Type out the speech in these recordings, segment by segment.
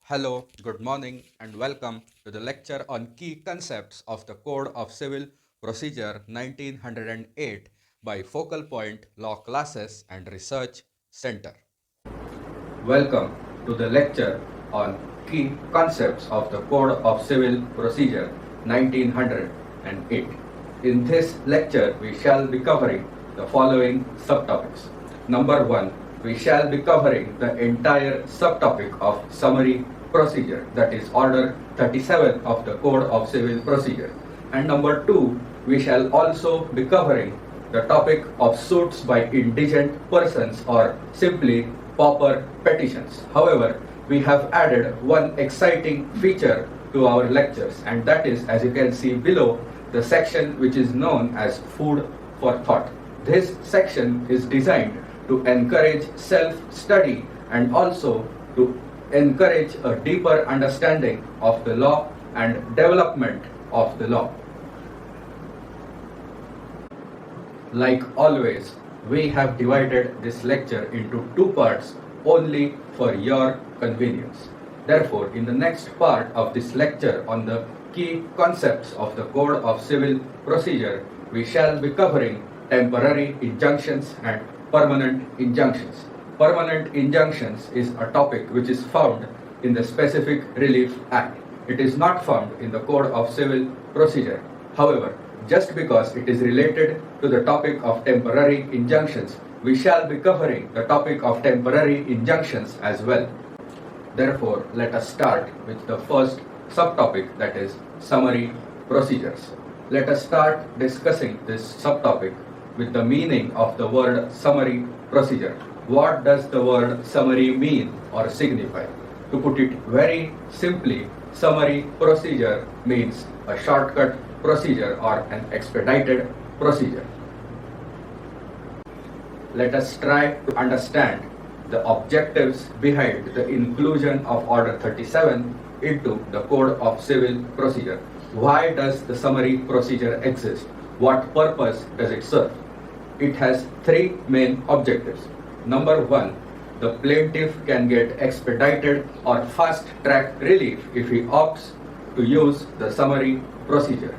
Hello, good morning, and welcome to the lecture on key concepts of the Code of Civil Procedure 1908 by Focal Point Law Classes and Research Center. Welcome to the lecture on key concepts of the Code of Civil Procedure 1908. In this lecture, we shall be covering the following subtopics. Number 1, we shall be covering the entire subtopic of summary procedure, that is order 37 of the Code of Civil Procedure. And number 2, we shall also be covering the topic of suits by indigent persons, or simply Pauper Petitions. However, we have added one exciting feature to our lectures, and that is, as you can see below, the section which is known as Food for Thought. This section is designed to encourage self-study and also to encourage a deeper understanding of the law and development of the law. Like always, we have divided this lecture into two parts only for your convenience. Therefore, in the next part of this lecture on the key concepts of the Code of Civil Procedure, we shall be covering temporary injunctions and permanent injunctions. Permanent injunctions is a topic which is found in the Specific Relief Act. It is not found in the Code of Civil Procedure. However, just because it is related to the topic of temporary injunctions, we shall be covering the topic of temporary injunctions as well. Therefore, let us start with the first subtopic, that is summary procedures. Let us start discussing this subtopic with the meaning of the word summary procedure. What does the word summary mean or signify? To put it very simply, summary procedure means a shortcut procedure or an expedited procedure. Let us try to understand the objectives behind the inclusion of Order 37 into the Code of Civil Procedure. Why does the summary procedure exist? What purpose does it serve? It has three main objectives. Number 1, the plaintiff can get expedited or fast-track relief if he opts to use the summary procedure.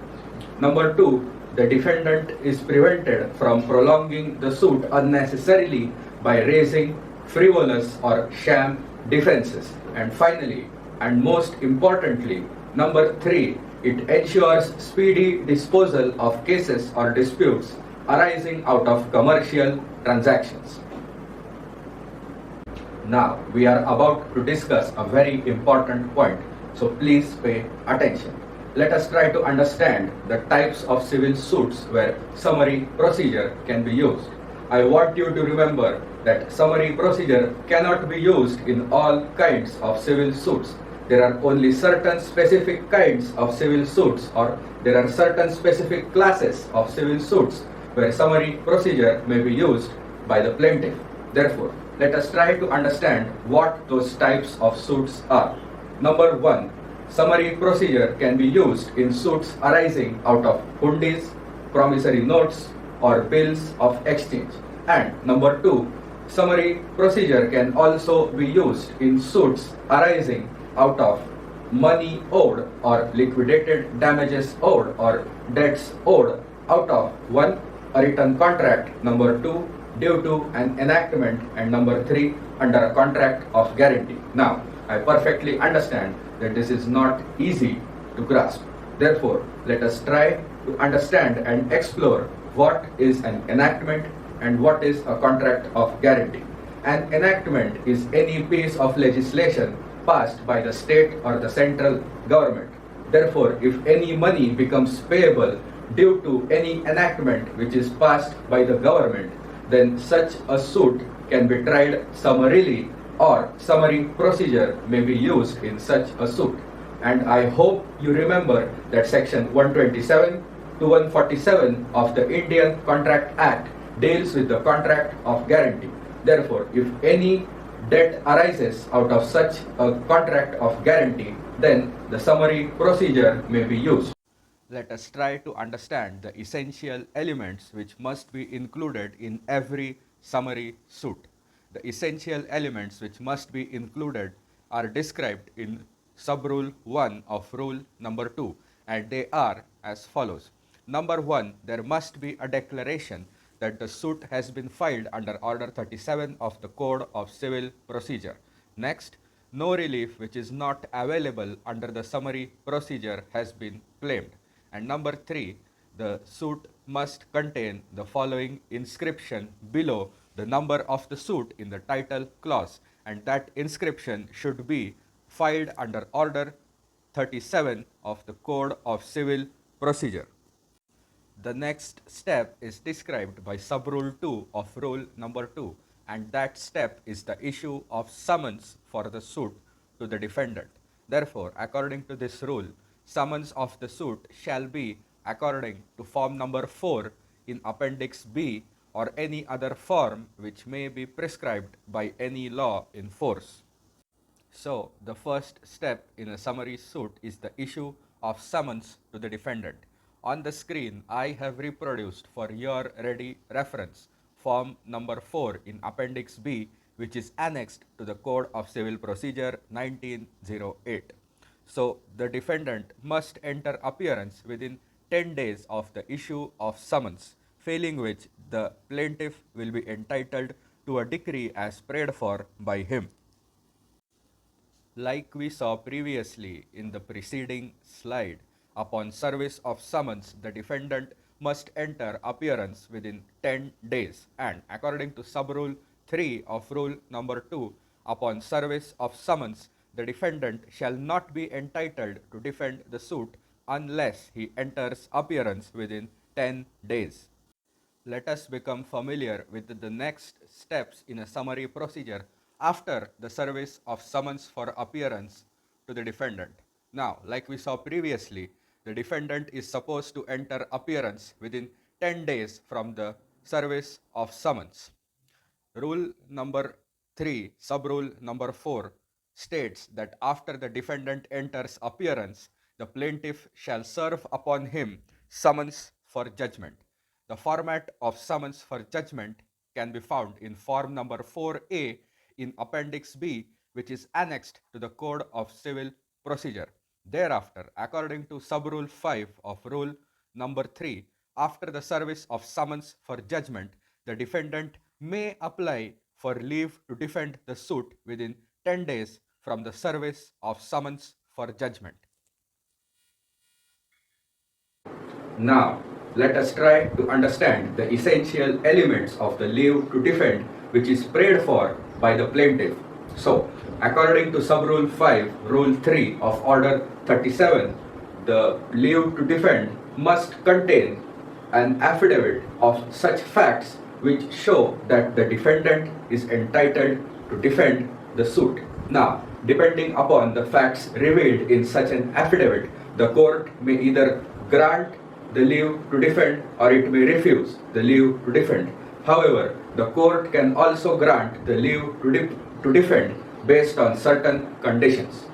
Number 2, the defendant is prevented from prolonging the suit unnecessarily by raising frivolous or sham defenses. And finally, and most importantly, number 3, it ensures speedy disposal of cases or disputes arising out of commercial transactions. Now, we are about to discuss a very important point, so please pay attention. Let us try to understand the types of civil suits where summary procedure can be used. I want you to remember that summary procedure cannot be used in all kinds of civil suits. There are only certain specific kinds of civil suits, or there are certain specific classes of civil suits where summary procedure may be used by the plaintiff. Therefore, let us try to understand what those types of suits are. Number 1, summary procedure can be used in suits arising out of hundis, promissory notes, or bills of exchange. And number 2, summary procedure can also be used in suits arising out of money owed or liquidated damages owed or debts owed out of 1, a written contract, number 2, due to an enactment, and number 3, under a contract of guarantee. Now, I perfectly understand that this is not easy to grasp. Therefore, let us try to understand and explore what is an enactment and what is a contract of guarantee. An enactment is any piece of legislation passed by the state or the central government. Therefore, if any money becomes payable due to any enactment which is passed by the government, then such a suit can be tried summarily, or summary procedure may be used in such a suit. And I hope you remember that section 127 to 147 of the Indian Contract Act deals with the contract of guarantee. Therefore, if any debt arises out of such a contract of guarantee, then the summary procedure may be used. Let us try to understand the essential elements which must be included in every summary suit. The essential elements which must be included are described in sub-rule 1 of rule number 2, and they are as follows. Number 1, there must be a declaration that the suit has been filed under Order 37 of the Code of Civil Procedure. Next, no relief which is not available under the summary procedure has been claimed. And number 3, the suit must contain the following inscription below the number of the suit in the title clause, and that inscription should be filed under Order 37 of the Code of Civil Procedure. The next step is described by sub-rule 2 of rule number 2, and that step is the issue of summons for the suit to the defendant. Therefore, according to this rule, summons of the suit shall be according to form number 4 in Appendix B or any other form which may be prescribed by any law in force. So, the first step in a summary suit is the issue of summons to the defendant. On the screen, I have reproduced for your ready reference form number 4 in Appendix B, which is annexed to the Code of Civil Procedure 1908. So, the defendant must enter appearance within 10 days of the issue of summons, failing which the plaintiff will be entitled to a decree as prayed for by him. Like we saw previously in the preceding slide, upon service of summons, the defendant must enter appearance within 10 days, and according to sub-rule 3 of rule number 2, upon service of summons, the defendant shall not be entitled to defend the suit unless he enters appearance within 10 days. Let us become familiar with the next steps in a summary procedure after the service of summons for appearance to the defendant. Now, like we saw previously, the defendant is supposed to enter appearance within 10 days from the service of summons. Rule number 3, sub-rule number 4 states that after the defendant enters appearance, the plaintiff shall serve upon him summons for judgment. The format of summons for judgment can be found in form number 4A in Appendix B, which is annexed to the Code of Civil Procedure. Thereafter, according to sub-rule 5 of rule number 3, after the service of summons for judgment, the defendant may apply for leave to defend the suit within 10 days from the service of summons for judgment. Now, let us try to understand the essential elements of the leave to defend which is prayed for by the plaintiff. So, according to sub-rule 5, rule 3 of order 37, the leave to defend must contain an affidavit of such facts which show that the defendant is entitled to defend the suit. Now, depending upon the facts revealed in such an affidavit, the court may either grant the leave to defend or it may refuse the leave to defend. However, the court can also grant the leave to defend based on certain conditions.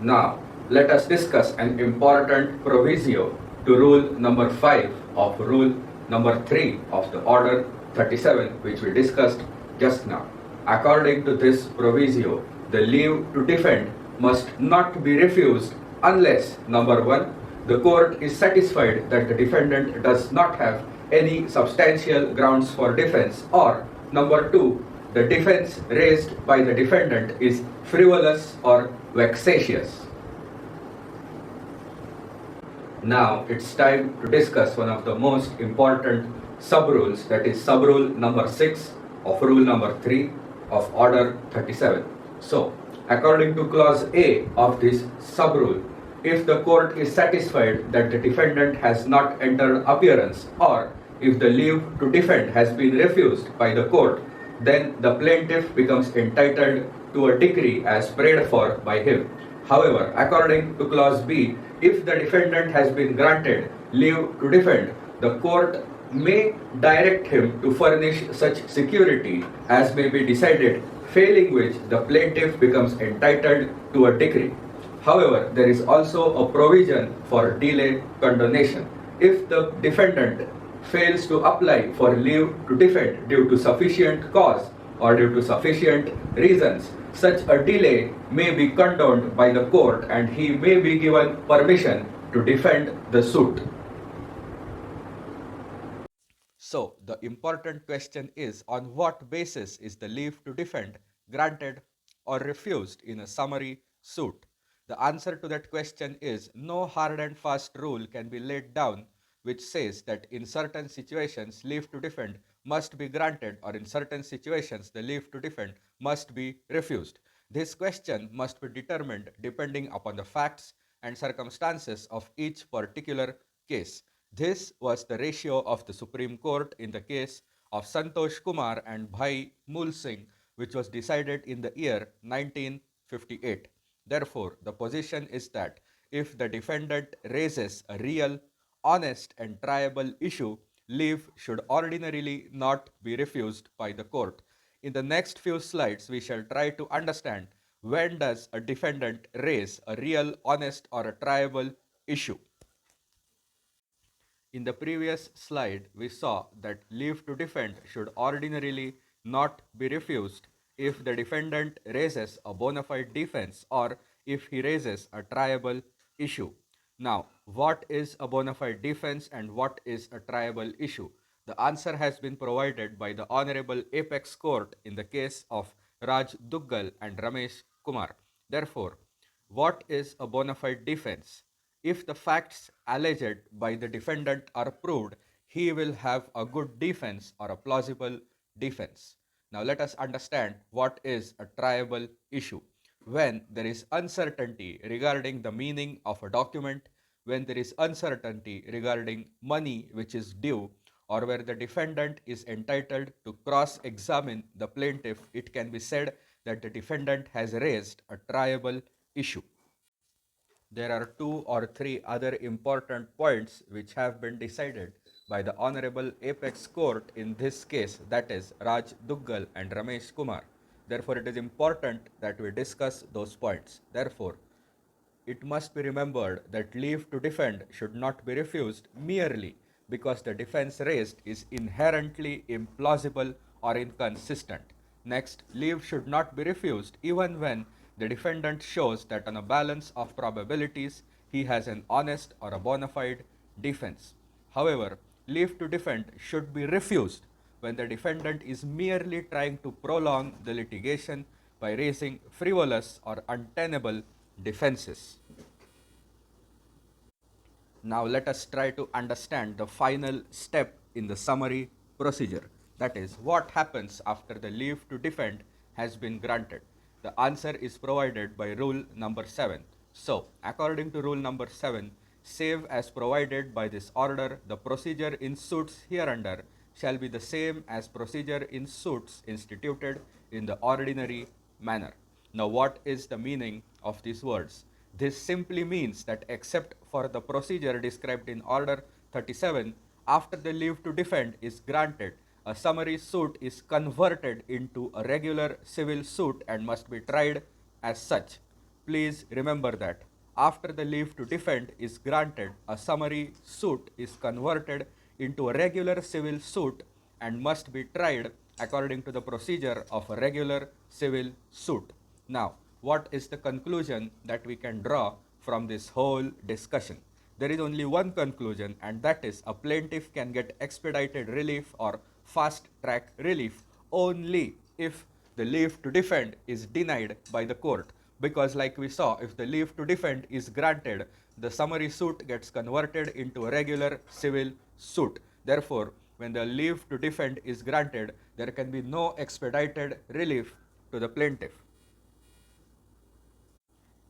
Now, let us discuss an important proviso to rule number 5 of rule number 3 of the order 37, which we discussed just now. According to this proviso, the leave to defend must not be refused unless, number 1, the court is satisfied that the defendant does not have any substantial grounds for defense, or number 2, the defense raised by the defendant is frivolous or vexatious. Now it's time to discuss one of the most important sub-rules, that is sub-rule number 6 of rule number 3 of order 37. So, according to clause A of this sub-rule, if the court is satisfied that the defendant has not entered appearance, or if the leave to defend has been refused by the court, then the plaintiff becomes entitled to a decree as prayed for by him. However, according to clause B, if the defendant has been granted leave to defend, the court may direct him to furnish such security as may be decided, failing which the plaintiff becomes entitled to a decree. However, there is also a provision for delay condonation. If the defendant fails to apply for leave to defend due to sufficient cause, or due to sufficient reasons, such a delay may be condoned by the court and he may be given permission to defend the suit. So, the important question is, on what basis is the leave to defend granted or refused in a summary suit? The answer to that question is, no hard and fast rule can be laid down which says that in certain situations leave to defend must be granted or in certain situations the leave to defend must be refused. This question must be determined depending upon the facts and circumstances of each particular case. This was the ratio of the Supreme Court in the case of Santosh Kumar and Bhai Mool Singh, which was decided in the year 1958. Therefore, the position is that if the defendant raises a real, honest and triable issue, leave should ordinarily not be refused by the court. In the next few slides, we shall try to understand when does a defendant raise a real, honest or a triable issue. In the previous slide, we saw that leave to defend should ordinarily not be refused if the defendant raises a bona fide defense or if he raises a triable issue. Now, what is a bona fide defense and what is a triable issue? The answer has been provided by the Honorable Apex Court in the case of Raj Duggal and Ramesh Kumar. Therefore, what is a bona fide defense? If the facts alleged by the defendant are proved, he will have a good defense or a plausible defense. Now let us understand what is a triable issue. When there is uncertainty regarding the meaning of a document, when there is uncertainty regarding money which is due, or where the defendant is entitled to cross-examine the plaintiff, it can be said that the defendant has raised a triable issue. There are 2 or 3 other important points which have been decided by the Honorable Apex Court in this case, that is Raj Duggal and Ramesh Kumar. Therefore, it is important that we discuss those points. Therefore, it must be remembered that leave to defend should not be refused merely because the defense raised is inherently implausible or inconsistent. Next, leave should not be refused even when the defendant shows that on a balance of probabilities he has an honest or a bona fide defense. However, leave to defend should be refused when the defendant is merely trying to prolong the litigation by raising frivolous or untenable defenses. Now let us try to understand the final step in the summary procedure. That is, what happens after the leave to defend has been granted. The answer is provided by rule number 7. So, according to rule number 7, save as provided by this order, the procedure in suits hereunder shall be the same as procedure in suits instituted in the ordinary manner. Now, what is the meaning of these words? This simply means that except for the procedure described in Order 37, after the leave to defend is granted, a summary suit is converted into a regular civil suit and must be tried as such. Please remember that after the leave to defend is granted, a summary suit is converted into a regular civil suit and must be tried according to the procedure of a regular civil suit. Now, what is the conclusion that we can draw from this whole discussion? There is only one conclusion, and that is a plaintiff can get expedited relief or fast track relief only if the leave to defend is denied by the court. Because like we saw, if the leave to defend is granted, the summary suit gets converted into a regular civil suit. Therefore, when the leave to defend is granted, there can be no expedited relief to the plaintiff.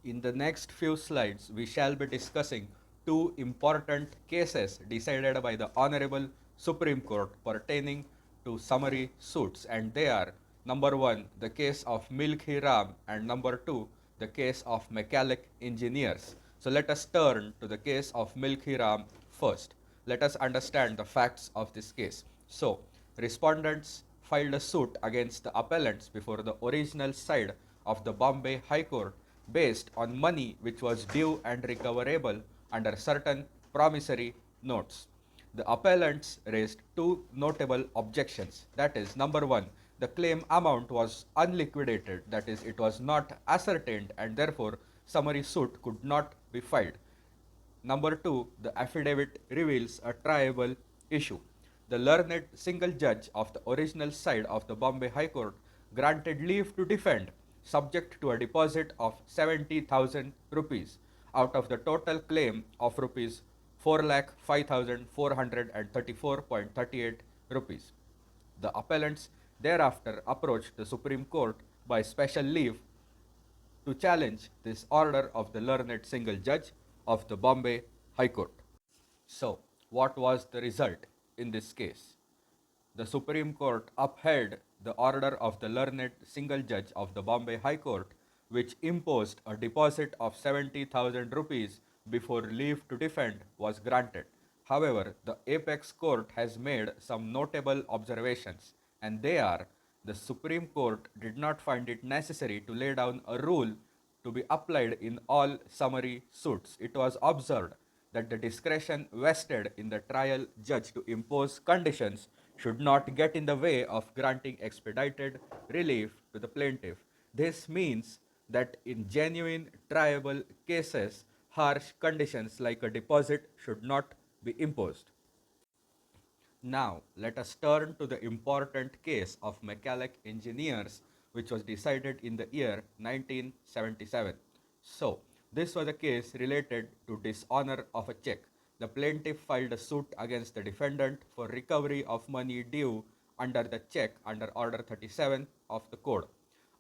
In the next few slides, we shall be discussing 2 important cases decided by the Honorable Supreme Court pertaining to summary suits, and they are number 1, the case of Milkhi Ram, and number 2, the case of Mechalec engineers. So let us turn to the case of Milkhi Ram first. Let us understand the facts of this case. So, respondents filed a suit against the appellants before the original side of the Bombay High Court based on money which was due and recoverable under certain promissory notes. The appellants raised 2 notable objections. That is, number 1, the claim amount was unliquidated, that is, it was not ascertained, and therefore summary suit could not be filed. Number 2, the affidavit reveals a triable issue. The learned single judge of the original side of the Bombay High Court granted leave to defend subject to a deposit of 70,000 rupees out of the total claim of rupees 4,05,434.38 rupees. The appellants thereafter approached the Supreme Court by special leave to challenge this order of the learned single judge of the Bombay High Court. So, what was the result in this case? The Supreme Court upheld the order of the learned single judge of the Bombay High Court, which imposed a deposit of 70,000 rupees before leave to defend was granted. However, the apex court has made some notable observations, and they are: the Supreme Court did not find it necessary to lay down a rule to be applied in all summary suits. It was observed that the discretion vested in the trial judge to impose conditions should not get in the way of granting expedited relief to the plaintiff. This means that in genuine triable cases, harsh conditions like a deposit should not be imposed. Now, let us turn to the important case of Mechalec engineers, which was decided in the year 1977. So, this was a case related to dishonor of a check. The plaintiff filed a suit against the defendant for recovery of money due under the check under Order 37 of the Code.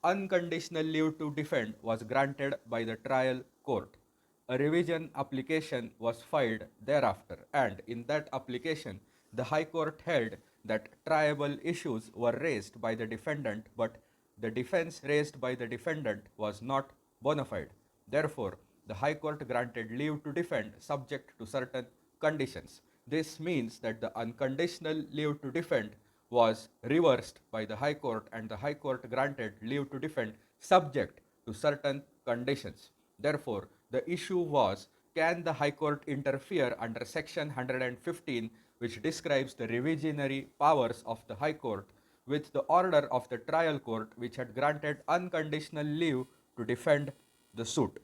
Unconditional leave to defend was granted by the trial court. A revision application was filed thereafter, and in that application, the High Court held that triable issues were raised by the defendant, but the defense raised by the defendant was not bona fide. Therefore, the High Court granted leave to defend subject to certain conditions. This means that the unconditional leave to defend was reversed by the High Court, and the High Court granted leave to defend subject to certain conditions. Therefore, the issue was, can the High Court interfere under Section 115, which describes the revisionary powers of the High Court, with the order of the trial court, which had granted unconditional leave to defend the suit?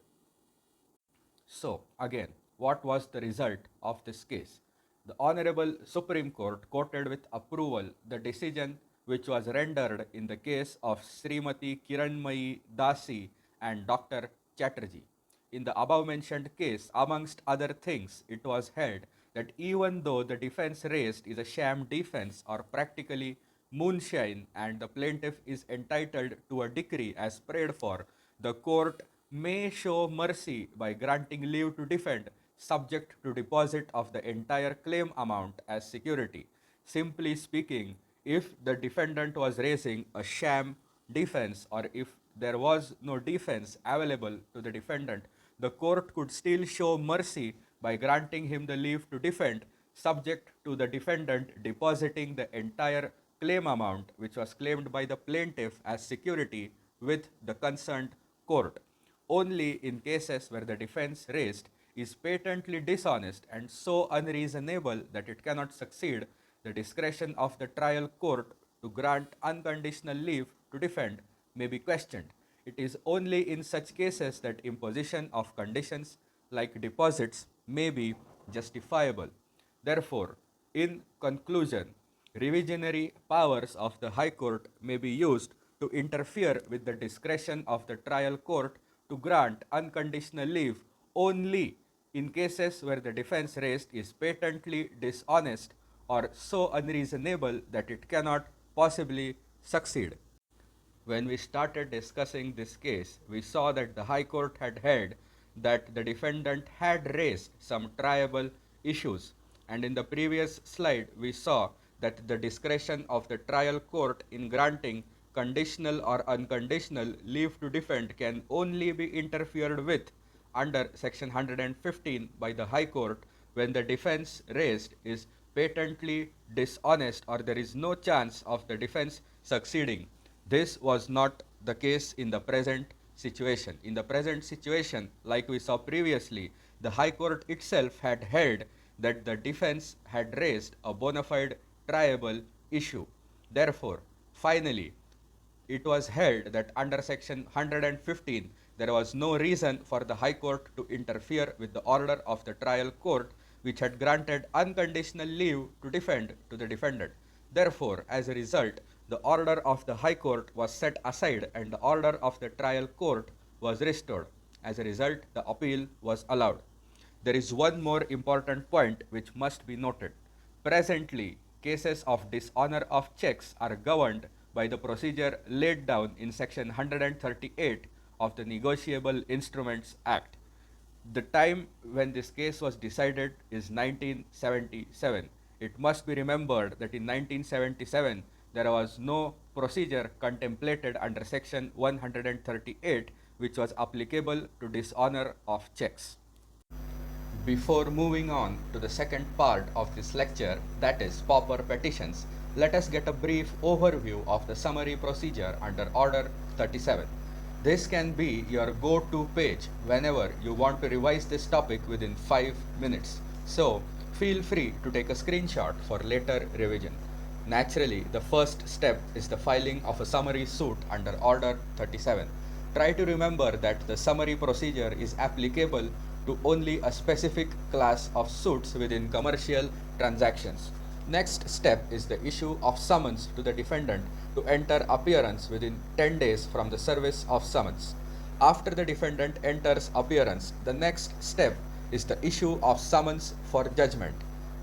So, again, what was the result of this case? The Honorable Supreme Court quoted with approval the decision which was rendered in the case of Srimati Kiranmayi Dasi and Dr. Chatterjee. In the above mentioned case, amongst other things, it was held that even though the defense raised is a sham defense or practically moonshine, and the plaintiff is entitled to a decree as prayed for, the court may show mercy by granting leave to defend subject to deposit of the entire claim amount as security. Simply speaking, if the defendant was raising a sham defense, or if there was no defense available to the defendant, the court could still show mercy by granting him the leave to defend subject to the defendant depositing the entire claim amount which was claimed by the plaintiff as security with the concerned court. Only in cases where the defense raised is patently dishonest and so unreasonable that it cannot succeed, the discretion of the trial court to grant unconditional leave to defend may be questioned. It is only in such cases that imposition of conditions like deposits may be justifiable. Therefore, in conclusion, revisionary powers of the High Court may be used to interfere with the discretion of the trial court to grant unconditional leave only in cases where the defense raised is patently dishonest or so unreasonable that it cannot possibly succeed. When we started discussing this case, we saw that the High Court had held that the defendant had raised some triable issues, and in the previous slide we saw that the discretion of the trial court in granting conditional or unconditional leave to defend can only be interfered with under Section 115 by the High Court when the defense raised is patently dishonest or there is no chance of the defense succeeding. This was not the case in the present situation. In the present situation, like we saw previously, the High Court itself had held that the defense had raised a bona fide triable issue. Therefore, finally, it was held that under section 115 there was no reason for the High Court to interfere with the order of the trial court which had granted unconditional leave to defend to the defendant. Therefore, as a result, the order of the High Court was set aside and the order of the trial court was restored. As a result, the appeal was allowed. There is one more important point which must be noted. Presently, cases of dishonor of checks are governed by the procedure laid down in section 138 of the Negotiable Instruments Act. The time when this case was decided is 1977. It must be remembered that in 1977 there was no procedure contemplated under section 138 which was applicable to dishonor of checks. Before moving on to the second part of this lecture, that is Pauper Petitions, let us get a brief overview of the summary procedure under Order 37. This can be your go-to page whenever you want to revise this topic within 5 minutes. So, feel free to take a screenshot for later revision. Naturally, the first step is the filing of a summary suit under Order 37. Try to remember that the summary procedure is applicable to only a specific class of suits within commercial transactions. Next step is the issue of summons to the defendant to enter appearance within 10 days from the service of summons. After the defendant enters appearance, the next step is the issue of summons for judgment.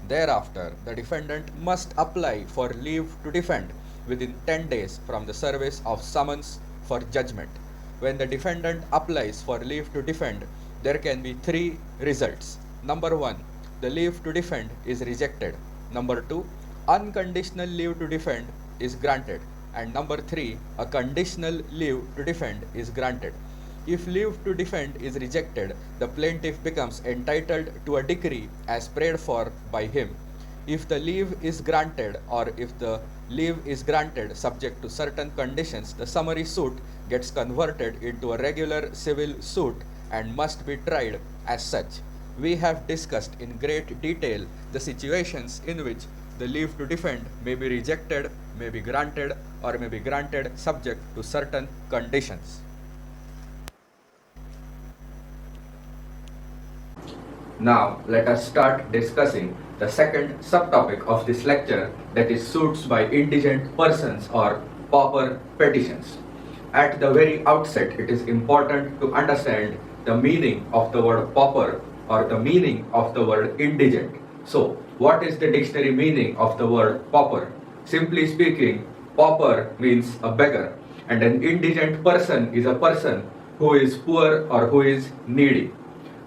Thereafter, the defendant must apply for leave to defend within 10 days from the service of summons for judgment. When the defendant applies for leave to defend, there can be 3 results. Number 1, the leave to defend is rejected. Number 2, unconditional leave to defend is granted. And number 3, a conditional leave to defend is granted. If leave to defend is rejected, the plaintiff becomes entitled to a decree as prayed for by him. If the leave is granted or if the leave is granted subject to certain conditions, the summary suit gets converted into a regular civil suit and must be tried as such. We have discussed in great detail the situations in which the leave to defend may be rejected, may be granted, or may be granted subject to certain conditions. Now, let us start discussing the second subtopic of this lecture, that is suits by indigent persons or pauper petitions. At the very outset, it is important to understand the meaning of the word pauper or the meaning of the word indigent. So, what is the dictionary meaning of the word pauper? Simply speaking, pauper means a beggar, and an indigent person is a person who is poor or who is needy.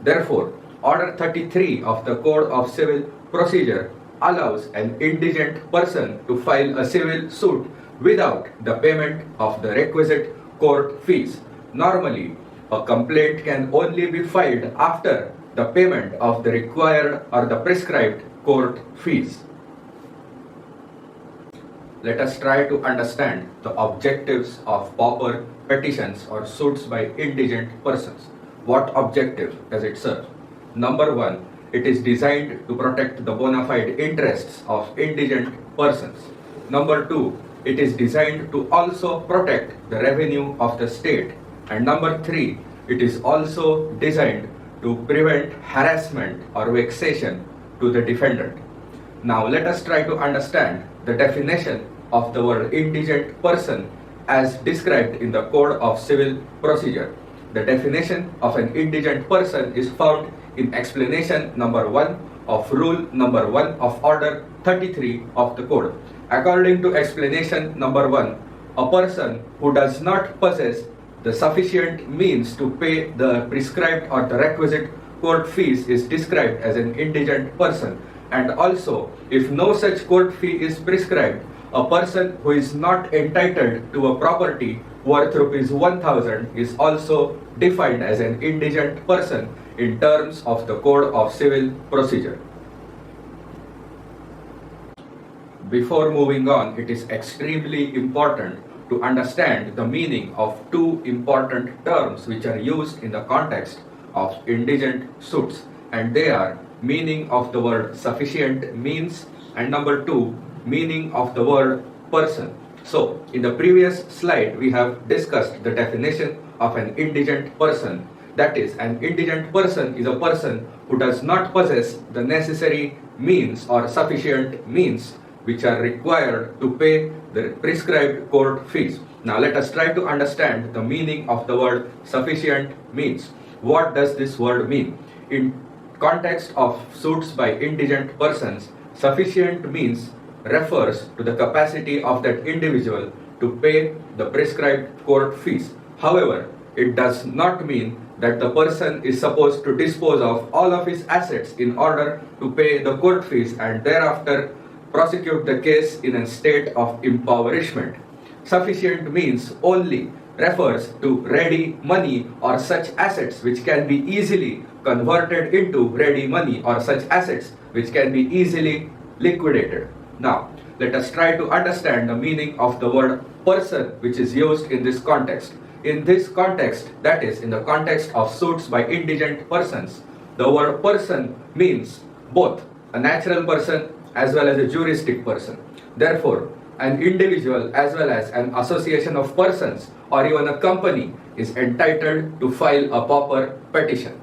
Therefore, Order 33 of the Code of Civil Procedure allows an indigent person to file a civil suit without the payment of the requisite court fees. Normally, a complaint can only be filed after the payment of the required or the prescribed court fees. Let us try to understand the objectives of pauper petitions or suits by indigent persons. What objective does it serve? Number 1, it is designed to protect the bona fide interests of indigent persons. Number 2, it is designed to also protect the revenue of the state. And number 3, it is also designed to prevent harassment or vexation to the defendant. Now let us try to understand the definition of the word indigent person as described in the Code of Civil Procedure. The definition of an indigent person is found in explanation number 1 of rule number 1 of Order 33 of the Code. According to explanation number 1, a person who does not possess the sufficient means to pay the prescribed or the requisite court fees is described as an indigent person. And also, if no such court fee is prescribed, a person who is not entitled to a property worth rupees 1,000 is also defined as an indigent person in terms of the Code of Civil Procedure. Before moving on, it is extremely important to understand the meaning of 2 important terms which are used in the context of indigent suits, and they are meaning of the word sufficient means and number 2, meaning of the word person. So, in the previous slide, we have discussed the definition of an indigent person. That is, an indigent person is a person who does not possess the necessary means or sufficient means which are required to pay the prescribed court fees. Now, let us try to understand the meaning of the word sufficient means. What does this word mean? In context of suits by indigent persons, sufficient means refers to the capacity of that individual to pay the prescribed court fees. However, it does not mean that the person is supposed to dispose of all of his assets in order to pay the court fees and thereafter prosecute the case in a state of impoverishment. Sufficient means only refers to ready money or such assets which can be easily converted into ready money or such assets which can be easily liquidated. Now, let us try to understand the meaning of the word person which is used in this context. In this context, that is, in the context of suits by indigent persons, the word person means both a natural person as well as a juristic person. Therefore, an individual as well as an association of persons or even a company is entitled to file a pauper petition.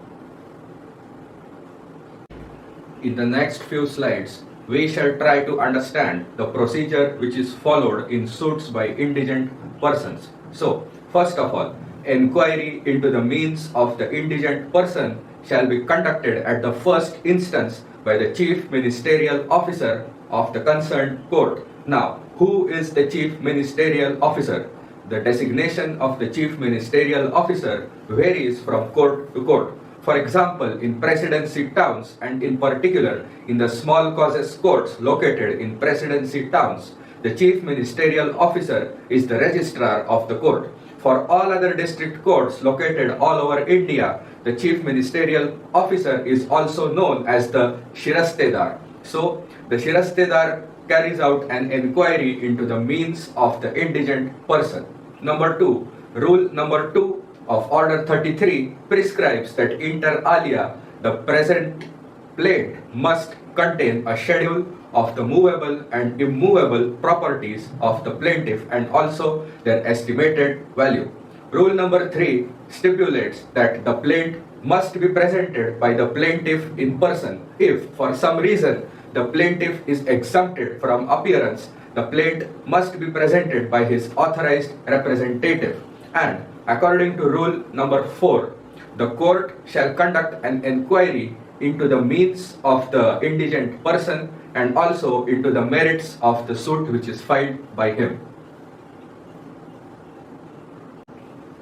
In the next few slides, we shall try to understand the procedure which is followed in suits by indigent persons. So, first of all, inquiry into the means of the indigent person shall be conducted at the first instance by the Chief Ministerial Officer of the concerned court. Now, who is the Chief Ministerial Officer? The designation of the Chief Ministerial Officer varies from court to court. For example, in presidency towns and in particular in the small causes courts located in presidency towns, the Chief Ministerial Officer is the registrar of the court. For all other district courts located all over India, the Chief Ministerial Officer is also known as the Shirastedar. So, the Shirastedar carries out an inquiry into the means of the indigent person. Number 2, rule number 2 of Order 33 prescribes that inter alia, the present plate must contain a schedule of the movable and immovable properties of the plaintiff and also their estimated value. Rule number 3 stipulates that the plaint must be presented by the plaintiff in person. If, for some reason, the plaintiff is exempted from appearance, the plaint must be presented by his authorized representative. And according to rule number 4, the court shall conduct an inquiry into the means of the indigent person and also into the merits of the suit which is filed by him.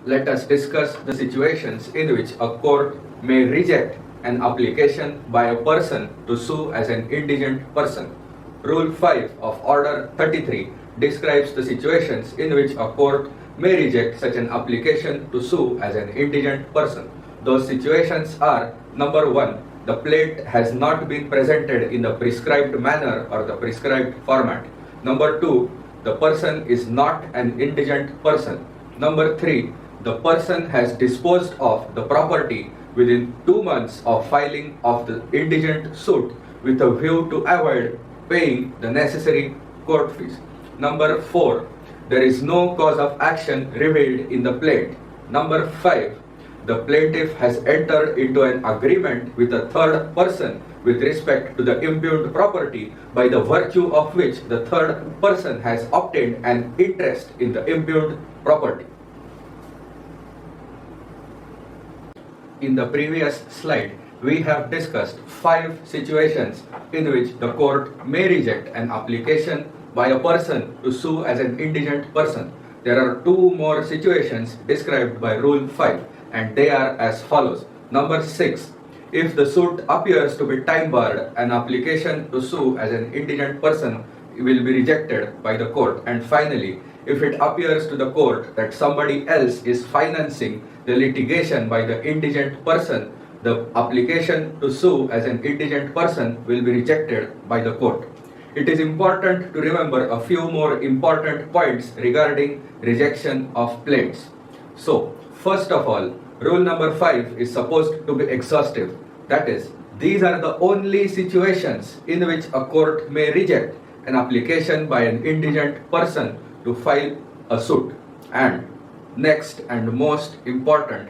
Let us discuss the situations in which a court may reject an application by a person to sue as an indigent person. Rule 5 of Order 33 describes the situations in which a court may reject such an application to sue as an indigent person. Those situations are: number 1, the plaint has not been presented in the prescribed manner or the prescribed format. Number 2, the person is not an indigent person. Number 3, the person has disposed of the property within 2 months of filing of the indigent suit with a view to avoid paying the necessary court fees. Number 4, there is no cause of action revealed in the plaint. Number 5, the plaintiff has entered into an agreement with a third person with respect to the impugned property by the virtue of which the third person has obtained an interest in the impugned property. In the previous slide, we have discussed 5 situations in which the court may reject an application by a person to sue as an indigent person. There are 2 more situations described by Rule 5 and they are as follows. Number 6, if the suit appears to be time barred, an application to sue as an indigent person will be rejected by the court. And finally, if it appears to the court that somebody else is financing the litigation by the indigent person, the application to sue as an indigent person will be rejected by the court. It is important to remember a few more important points regarding rejection of plaints. So, first of all, rule number 5 is supposed to be exhaustive. That is, these are the only situations in which a court may reject an application by an indigent person to file a suit. And next and most important,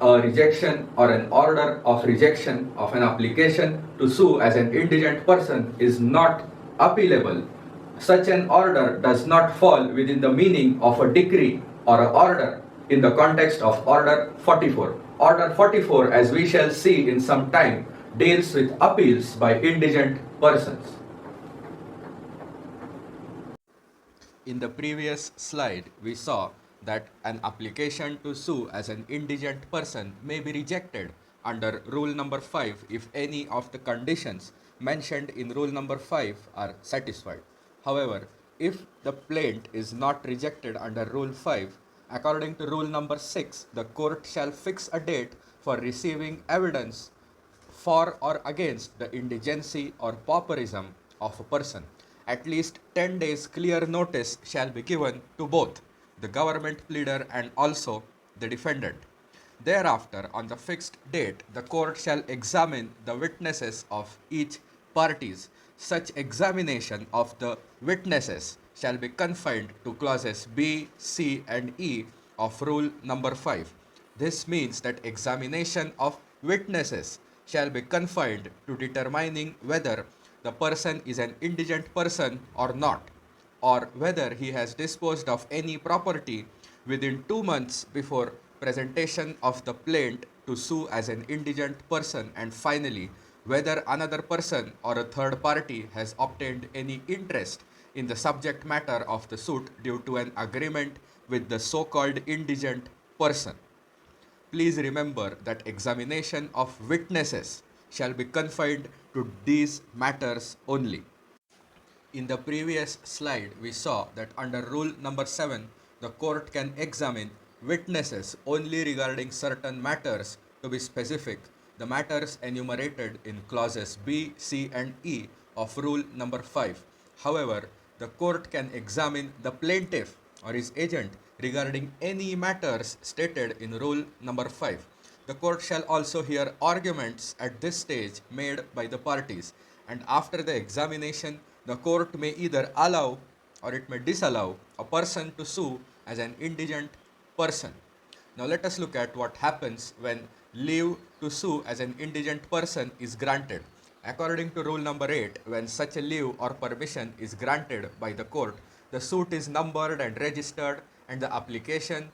a rejection or an order of rejection of an application to sue as an indigent person is not appealable. Such an order does not fall within the meaning of a decree or an order in the context of Order 44. Order 44, as we shall see in some time, deals with appeals by indigent persons. In the previous slide, we saw that an application to sue as an indigent person may be rejected under rule number 5 if any of the conditions mentioned in rule number 5 are satisfied. However, if the plaint is not rejected under rule 5, according to rule number 6, the court shall fix a date for receiving evidence for or against the indigency or pauperism of a person. At least 10 days clear notice shall be given to both the government pleader and also the defendant. Thereafter, on the fixed date, the court shall examine the witnesses of each parties. Such examination of the witnesses shall be confined to clauses B, C, and E of rule number 5. This means that examination of witnesses shall be confined to determining whether the person is an indigent person or not, or whether he has disposed of any property within 2 months before presentation of the plaint to sue as an indigent person, and finally, whether another person or a third party has obtained any interest in the subject matter of the suit due to an agreement with the so-called indigent person. Please remember that examination of witnesses shall be confined to these matters only. In the previous slide, we saw that under rule number 7, the court can examine witnesses only regarding certain matters. To be specific, the matters enumerated in clauses B, C, and E of rule number 5. However, the court can examine the plaintiff or his agent regarding any matters stated in rule number 5. The court shall also hear arguments at this stage made by the parties, and after the examination, the court may either allow or it may disallow a person to sue as an indigent person. Now let us look at what happens when leave to sue as an indigent person is granted. According to rule number 8, when such a leave or permission is granted by the court, the suit is numbered and registered, and the application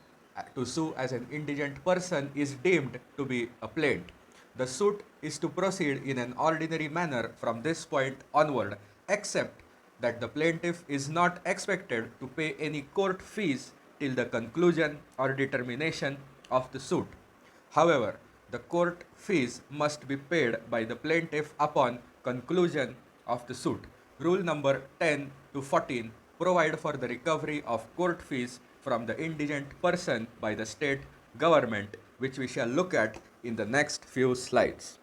to sue as an indigent person is deemed to be a plaint. The suit is to proceed in an ordinary manner from this point onward, except that the plaintiff is not expected to pay any court fees till the conclusion or determination of the suit. However, the court fees must be paid by the plaintiff upon conclusion of the suit. Rule number 10 to 14 provide for the recovery of court fees from the indigent person by the state government, which we shall look at in the next few slides.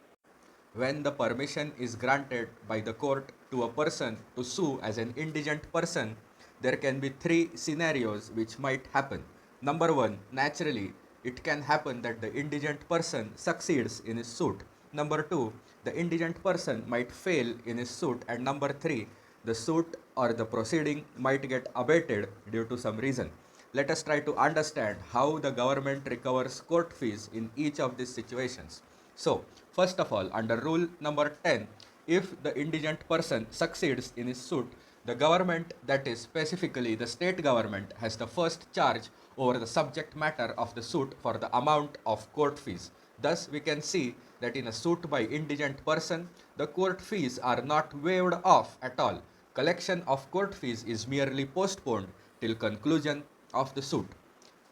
When the permission is granted by the court to a person to sue as an indigent person, there can be 3 scenarios which might happen. Number 1, naturally, it can happen that the indigent person succeeds in his suit. Number 2, the indigent person might fail in his suit. And number 3, the suit or the proceeding might get abated due to some reason. Let us try to understand how the government recovers court fees in each of these situations. So, first of all, under rule number 10, if the indigent person succeeds in his suit, the government, that is specifically the state government, has the first charge over the subject matter of the suit for the amount of court fees. Thus, we can see that in a suit by indigent person, the court fees are not waived off at all. Collection of court fees is merely postponed till conclusion of the suit.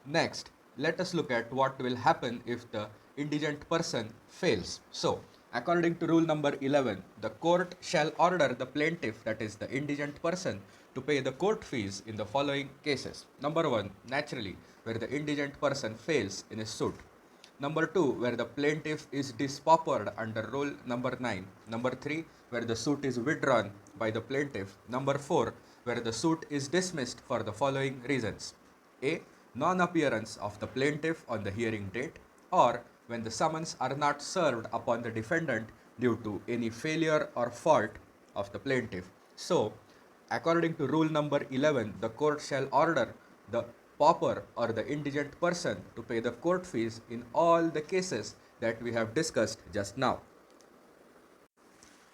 Next, let us look at what will happen if the indigent person fails. So, according to rule number 11, the court shall order the plaintiff, that is the indigent person, to pay the court fees in the following cases. Number 1, naturally, where the indigent person fails in his suit. Number 2, where the plaintiff is dispaupered under rule number 9. Number 3, where the suit is withdrawn by the plaintiff. Number 4, where the suit is dismissed for the following reasons. A, non-appearance of the plaintiff on the hearing date, or when the summons are not served upon the defendant due to any failure or fault of the plaintiff. So, according to rule number 11, the court shall order the pauper or the indigent person to pay the court fees in all the cases that we have discussed just now.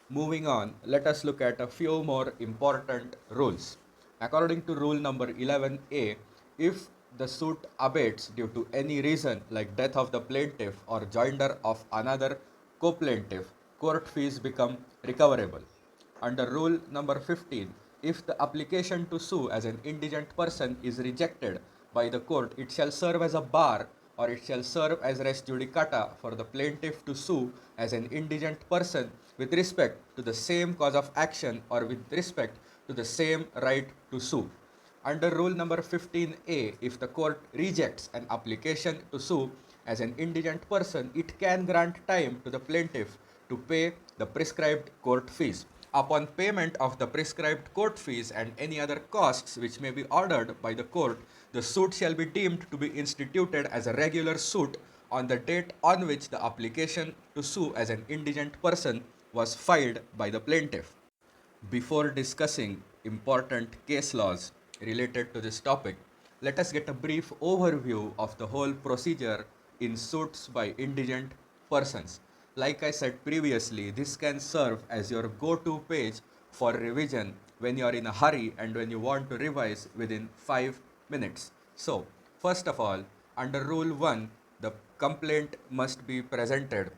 Moving on, let us look at a few more important rules. According to rule number 11A, if the suit abates due to any reason like death of the plaintiff or joinder of another co-plaintiff, court fees become recoverable. Under rule number 15, if the application to sue as an indigent person is rejected by the court, it shall serve as a bar or it shall serve as res judicata for the plaintiff to sue as an indigent person with respect to the same cause of action or with respect to the same right to sue. Under rule number 15A, if the court rejects an application to sue as an indigent person, it can grant time to the plaintiff to pay the prescribed court fees. Upon payment of the prescribed court fees and any other costs which may be ordered by the court, the suit shall be deemed to be instituted as a regular suit on the date on which the application to sue as an indigent person was filed by the plaintiff. Before discussing important case laws related to this topic, let us get a brief overview of the whole procedure in suits by indigent persons. Like I said previously, this can serve as your go-to page for revision when you are in a hurry and when you want to revise within 5 minutes. So, first of all, under Rule 1, the complaint must be presented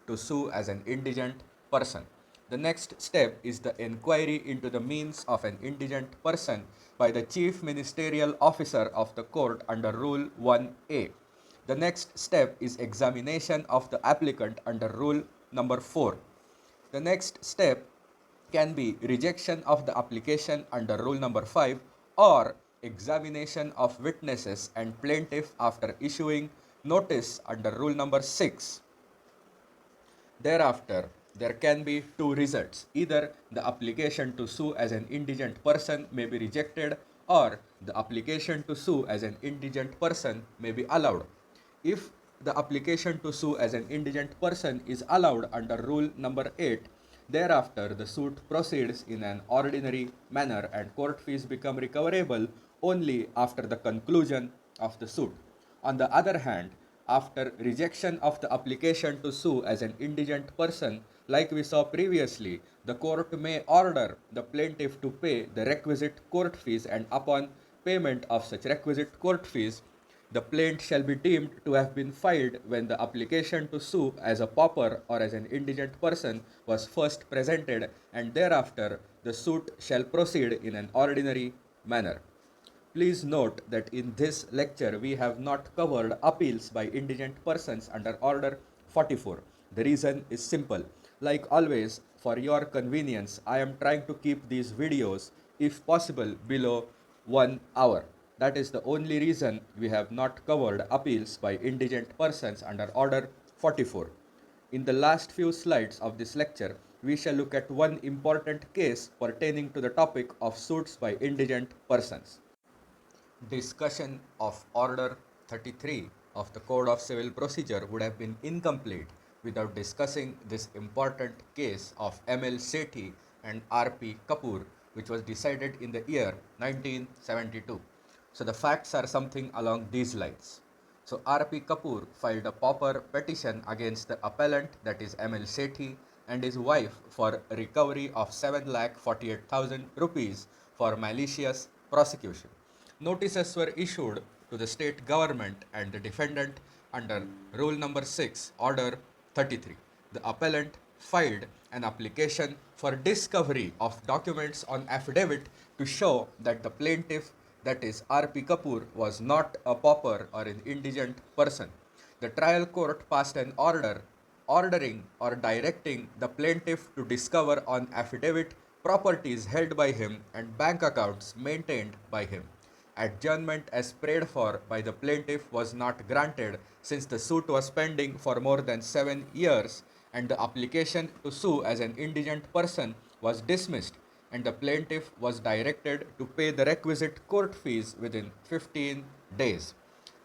to sue as an indigent person. The next step is the inquiry into the means of an indigent person by the Chief Ministerial Officer of the court under Rule 1A. The next step is examination of the applicant under Rule number 4. The next step can be rejection of the application under Rule number 5 or examination of witnesses and plaintiff after issuing notice under Rule number 6. Thereafter, there can be two results. Either the application to sue as an indigent person may be rejected or the application to sue as an indigent person may be allowed. If the application to sue as an indigent person is allowed under rule number 8, thereafter the suit proceeds in an ordinary manner and court fees become recoverable only after the conclusion of the suit. On the other hand, after rejection of the application to sue as an indigent person, like we saw previously, the court may order the plaintiff to pay the requisite court fees, and upon payment of such requisite court fees, the plaint shall be deemed to have been filed when the application to sue as a pauper or as an indigent person was first presented, and thereafter the suit shall proceed in an ordinary manner. Please note that in this lecture we have not covered appeals by indigent persons under Order 44. The reason is simple. Like always, for your convenience, I am trying to keep these videos, if possible, below 1 hour. That is the only reason we have not covered appeals by indigent persons under Order 44. In the last few slides of this lecture, we shall look at one important case pertaining to the topic of suits by indigent persons. Discussion of Order 33 of the Code of Civil Procedure would have been incomplete without discussing this important case of M.L. Sethi and R.P. Kapur, which was decided in the year 1972. So the facts are something along these lines. So R.P. Kapur filed a pauper petition against the appellant, that is M.L. Sethi, and his wife for recovery of 7,48,000 rupees for malicious prosecution. Notices were issued to the state government and the defendant under Rule number 6, Order 33. The appellant filed an application for discovery of documents on affidavit to show that the plaintiff, that is R.P. Kapur, was not a pauper or an indigent person. The trial court passed an order ordering or directing the plaintiff to discover on affidavit properties held by him and bank accounts maintained by him. Adjournment as prayed for by the plaintiff was not granted since the suit was pending for more than 7 years and the application to sue as an indigent person was dismissed, and the plaintiff was directed to pay the requisite court fees within 15 days.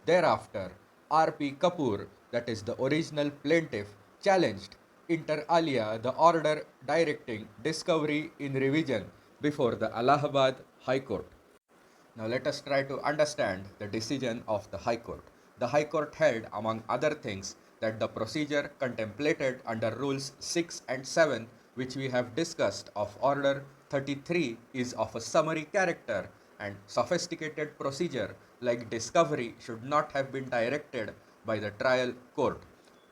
Thereafter, R.P. Kapur, that is the original plaintiff, challenged inter alia the order directing discovery in revision before the Allahabad High Court. Now let us try to understand the decision of the High Court. The High Court held, among other things, that the procedure contemplated under Rules 6 and 7, which we have discussed, of Order 33 is of a summary character, and sophisticated procedure like discovery should not have been directed by the trial court.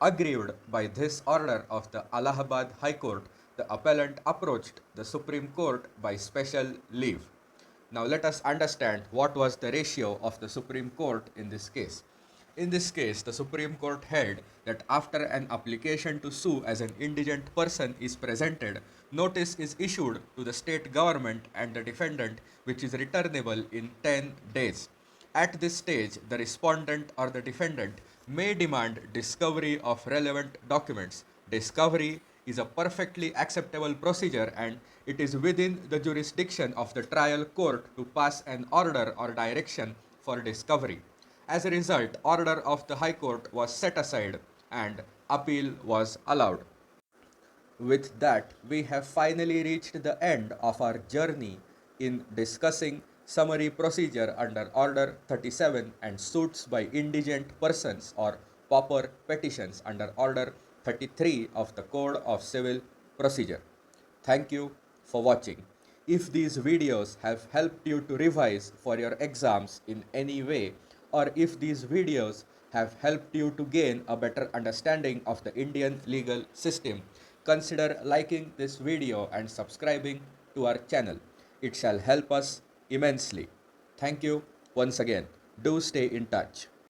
Aggrieved by this order of the Allahabad High Court, the appellant approached the Supreme Court by special leave. Now let us understand what was the ratio of the Supreme Court in this case. In this case, the Supreme Court held that after an application to sue as an indigent person is presented, notice is issued to the state government and the defendant, which is returnable in 10 days. At this stage, the respondent or the defendant may demand discovery of relevant documents. Discovery is a perfectly acceptable procedure, and it is within the jurisdiction of the trial court to pass an order or direction for discovery. As a result, order of the High Court was set aside and appeal was allowed. With that, we have finally reached the end of our journey in discussing summary procedure under Order 37 and suits by indigent persons or pauper petitions under Order 33 of the Code of Civil Procedure. Thank you for watching. If these videos have helped you to revise for your exams in any way, or if these videos have helped you to gain a better understanding of the Indian legal system, consider liking this video and subscribing to our channel. It shall help us immensely. Thank you once again. Do stay in touch.